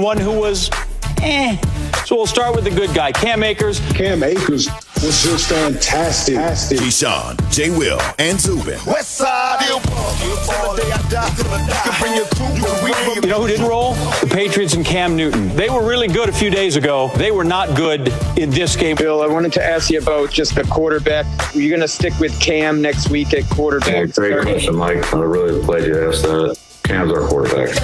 One who was, So we'll start with the good guy, Cam Akers. Cam Akers was just fantastic. Keyshawn, J. Will, and Zubin. Westside. You know who didn't roll? The Patriots and Cam Newton. They were really good a few days ago. They were not good in this game. Bill, I wanted to ask you about just the quarterback. Are you going to stick with Cam next week at quarterback? Yeah, great question, Mike. I'm really glad you asked that. Cam's our quarterback.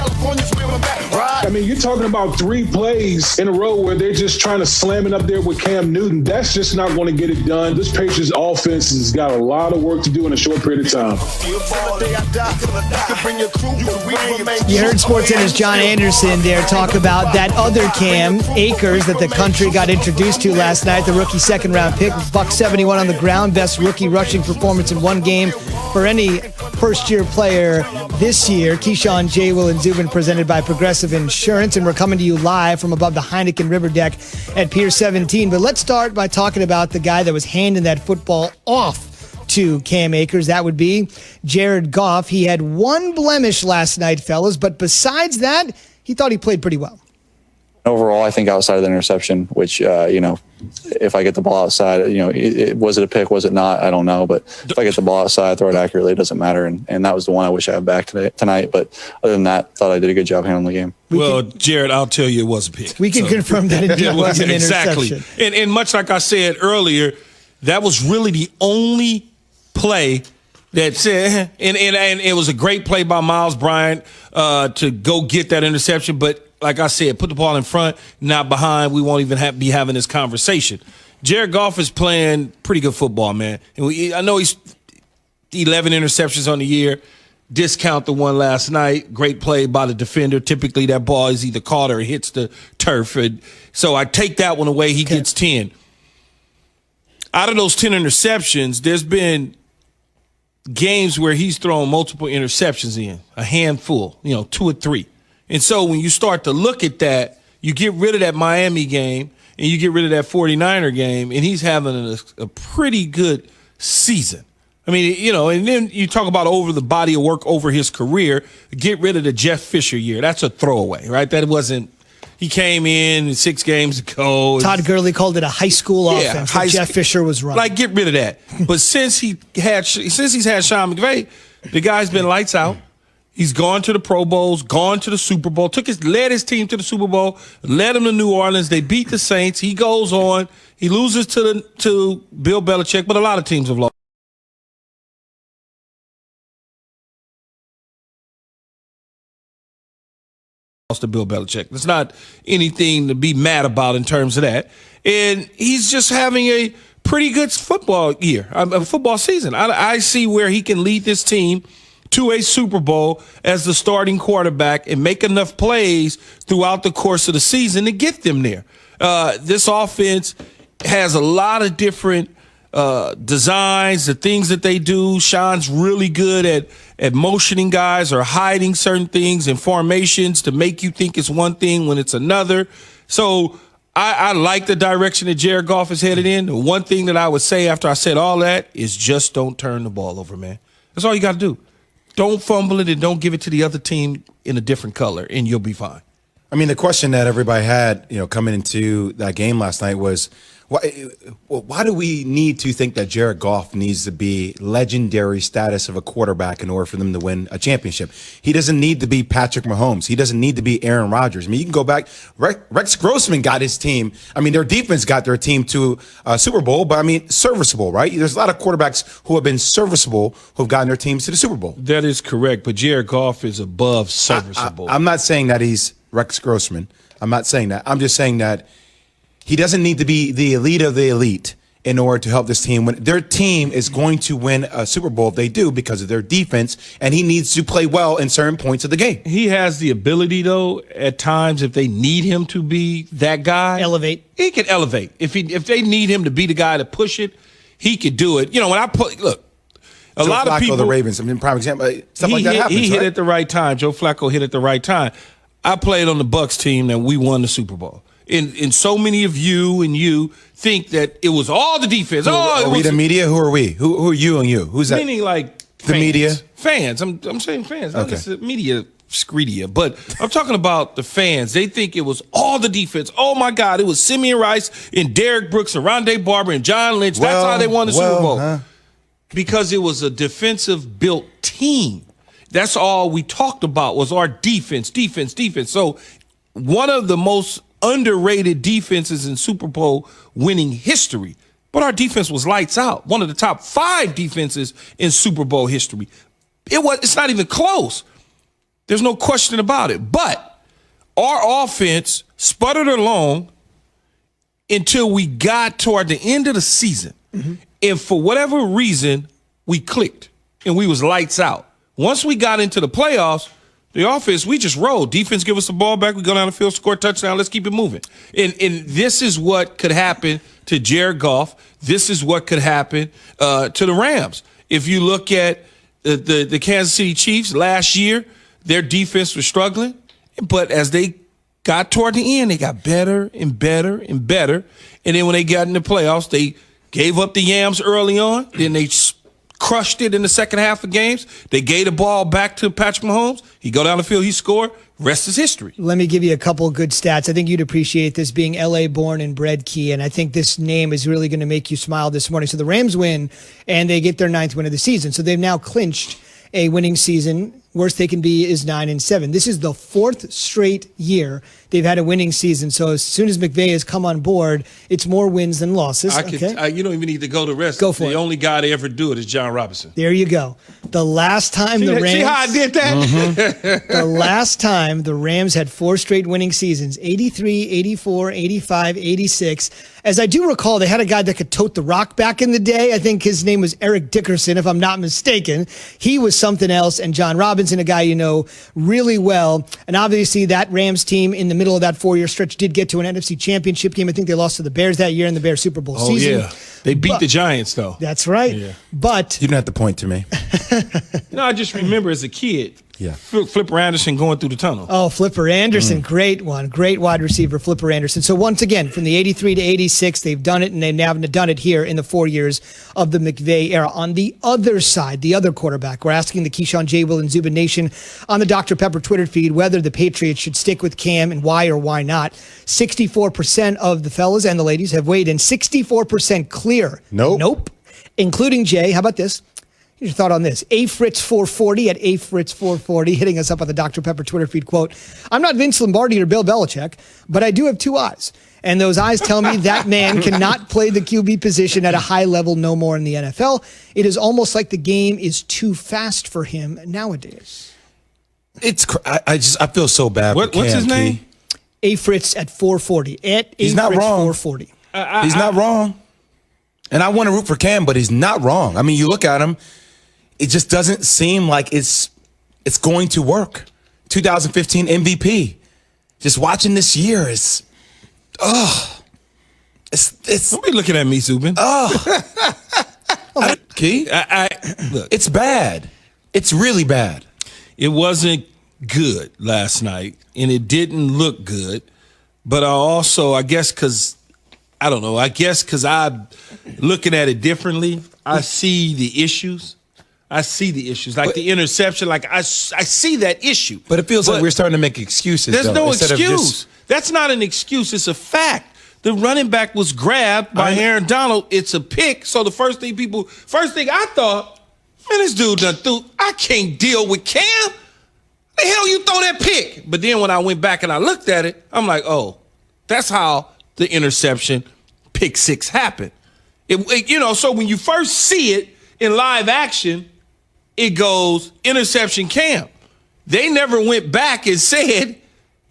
I mean, you're talking about 3 plays in a row where they're just trying to slam it up there with Cam Newton. That's just not going to get it done. This Patriots offense has got a lot of work to do in a short period of time. You heard SportsCenter's John Anderson there talk about that other Cam Akers that the country got introduced to last night, the rookie second-round pick, $171 on the ground, best rookie rushing performance in one game for any first-year player this year. Keyshawn, J. Will, and Zubin, presented by Progressive Insurance, and we're coming to you live from above the Heineken River Deck at Pier 17. But let's start by talking about the guy that was handing that football off to Cam Akers. That would be Jared Goff. He had one blemish last night, fellas, but besides that, he thought he played pretty well. Overall, I think outside of the interception, which, if I get the ball outside, was it a pick? Was it not? I don't know. But if I get the ball outside, throw it accurately, it doesn't matter. And that was the one I wish I had back tonight. But other than that, thought I did a good job handling the game. Well, Jared, I'll tell you it was a pick. We can confirm that it was an interception. Exactly. And much like I said earlier, that was really the only play that said, and it was a great play by Miles Bryant to go get that interception. But like I said, put the ball in front, not behind. We won't even be having this conversation. Jared Goff is playing pretty good football, man. And I know he's 11 interceptions on the year. Discount the one last night. Great play by the defender. Typically, that ball is either caught or hits the turf. So I take that one away. He gets 10. Out of those 10 interceptions, there's been games where he's thrown multiple interceptions in, a handful, 2 or 3. And so when you start to look at that, you get rid of that Miami game and you get rid of that 49er game, and he's having a pretty good season. I mean, and then you talk about over the body of work over his career, get rid of the Jeff Fisher year. That's a throwaway, right? That wasn't – he came in 6 games ago. Todd Gurley called it a high school offense that Jeff Fisher was running. Like, get rid of that. But since he's had Sean McVay, the guy's been lights out. He's gone to the Pro Bowls, gone to the Super Bowl, led his team to the Super Bowl, led them to New Orleans. They beat the Saints. He goes on. He loses to Bill Belichick, but a lot of teams have lost to Bill Belichick. There's not anything to be mad about in terms of that. And he's just having a pretty good football year, a football season. I see where he can lead this team to a Super Bowl as the starting quarterback and make enough plays throughout the course of the season to get them there. This offense has a lot of different designs, the things that they do. Sean's really good at motioning guys or hiding certain things in formations to make you think it's one thing when it's another. So I like the direction that Jared Goff is headed in. The one thing that I would say after I said all that is just don't turn the ball over, man. That's all you got to do. Don't fumble it and don't give it to the other team in a different color, and you'll be fine. I mean, the question that everybody had, coming into that game last night was, why do we need to think that Jared Goff needs to be legendary status of a quarterback in order for them to win a championship? He doesn't need to be Patrick Mahomes. He doesn't need to be Aaron Rodgers. I mean, you can go back. Rex Grossman got his team. I mean, their defense got their team to a Super Bowl, but I mean, serviceable, right? There's a lot of quarterbacks who have been serviceable who have gotten their teams to the Super Bowl. That is correct, but Jared Goff is above serviceable. I'm not saying that he's Rex Grossman. I'm not saying that. I'm just saying that he doesn't need to be the elite of the elite in order to help this team win. Their team is going to win a Super Bowl if they do because of their defense, and he needs to play well in certain points of the game. He has the ability, though, at times, if they need him to be that guy. Elevate. He can elevate. If they need him to be the guy to push it, he could do it. When I put – look, a Joe lot Flacco, of people – the Ravens, I mean, prime example, stuff like that happens, He hit right? at the right time. Joe Flacco hit at the right time. I played on the Bucs team and we won the Super Bowl. And so many of you think that it was all the defense. Are we the media? Who are we? Who are you and you? Who's that? Meaning like the fans. media? Fans. I'm saying fans. Okay. Not the media Screedia. But I'm talking about the fans. They think it was all the defense. Oh, my God, it was Simeon Rice and Derek Brooks and Rondé Barber and John Lynch. That's how they won the Super Bowl. Because it was a defensive-built team. That's all we talked about was our defense. So one of the most underrated defenses in Super Bowl winning history. But our defense was lights out. One of the top 5 defenses in Super Bowl history. It's not even close. There's no question about it. But our offense sputtered along until we got toward the end of the season. Mm-hmm. And for whatever reason, we clicked and we was lights out. Once we got into the playoffs, the offense, we just rolled. Defense give us the ball back. We go down the field, score a touchdown. Let's keep it moving. And this is what could happen to Jared Goff. This is what could happen to the Rams. If you look at the Kansas City Chiefs last year, their defense was struggling. But as they got toward the end, they got better and better and better. And then when they got in the playoffs, they gave up the yams early on. Then they crushed it in the second half of games. They gave the ball back to Patrick Mahomes. He go down the field, he scored. Rest is history. Let me give you a couple of good stats. I think you'd appreciate this, being LA born and bred, Key, and I think this name is really going to make you smile this morning. So the Rams win, and they get their 9th win of the season. So they've now clinched a winning season. Worst they can be is 9-7. This is the 4th straight year they've had a winning season. So as soon as McVay has come on board, it's more wins than losses. You don't even need to go to rest. Go for it. The only guy to ever do it is John Robinson. There you go. The last time the Rams... See how I did that? Mm-hmm. The last time the Rams had 4 straight winning seasons, 83, 84, 85, 86. As I do recall, they had a guy that could tote the rock back in the day. I think his name was Eric Dickerson, if I'm not mistaken. He was something else. And John Robinson, a guy you know really well. And obviously that Rams team in the middle of that 4-year stretch did get to an NFC championship game. I think they lost to the Bears that year in the Bears Super Bowl season. Oh, yeah. They beat the Giants, though. That's right. Yeah. But you don't have to point to me. No, I just remember as a kid, Flipper Anderson going through the tunnel. Oh, Flipper Anderson, great one. Great wide receiver, Flipper Anderson. So once again, from the 83 to 86, they've done it, and they've now done it here in the 4 years of the McVay era. On the other side, the other quarterback, we're asking the Keyshawn, J. Will, and Zubin Nation on the Dr. Pepper Twitter feed whether the Patriots should stick with Cam and why or why not. 64% of the fellas and the ladies have weighed in. 64% clear. Nope. Including Jay. How about this? Here's your thought on this. AFritz440 at AFritz440 hitting us up on the Dr. Pepper Twitter feed. Quote, I'm not Vince Lombardi or Bill Belichick, but I do have 2 eyes. And those eyes tell me that man cannot play the QB position at a high level no more in the NFL. It is almost like the game is too fast for him nowadays. I feel so bad. What's his name? AFritz at 440. He's not wrong. 440. He's not wrong. And I want to root for Cam, but he's not wrong. I mean, you look at him, it just doesn't seem like it's going to work. 2015 MVP. Just watching this year is, it's. Don't be looking at me, Zubin. Key, look, it's bad. It's really bad. It wasn't good last night, and it didn't look good. But I guess because I'm looking at it differently, I see the issues. Like the interception. Like I see that issue. But it feels like we're starting to make excuses. There's no excuse. That's not an excuse. It's a fact. The running back was grabbed by Aaron Donald. It's a pick. So the first thing I thought, man, this dude done threw. I can't deal with Cam. The hell you throw that pick? But then when I went back and I looked at it, I'm like, oh, that's how the interception pick 6 happened. So when you first see it in live action, it goes interception Cam. They never went back and said,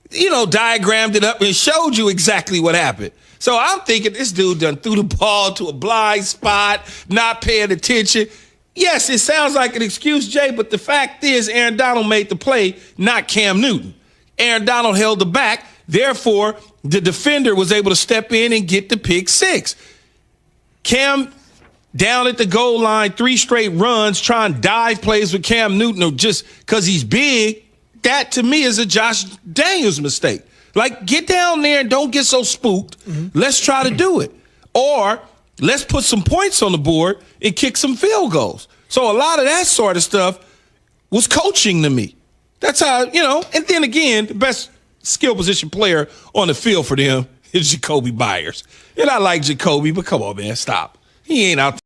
diagrammed it up and showed you exactly what happened. So I'm thinking this dude done threw the ball to a blind spot, not paying attention. Yes, it sounds like an excuse, Jay, but the fact is Aaron Donald made the play, not Cam Newton. Aaron Donald held the back. Therefore, the defender was able to step in and get the pick 6. Cam down at the goal line, 3 straight runs, trying dive plays with Cam Newton, or just because he's big. That, to me, is a Josh Daniels mistake. Like, get down there and don't get so spooked. Mm-hmm. Let's try to do it. Or let's put some points on the board and kick some field goals. So a lot of that sort of stuff was coaching to me. That's how, and then again, the best skill position player on the field for them is Jacoby Byers. And I like Jacoby, but come on, man, stop. He ain't out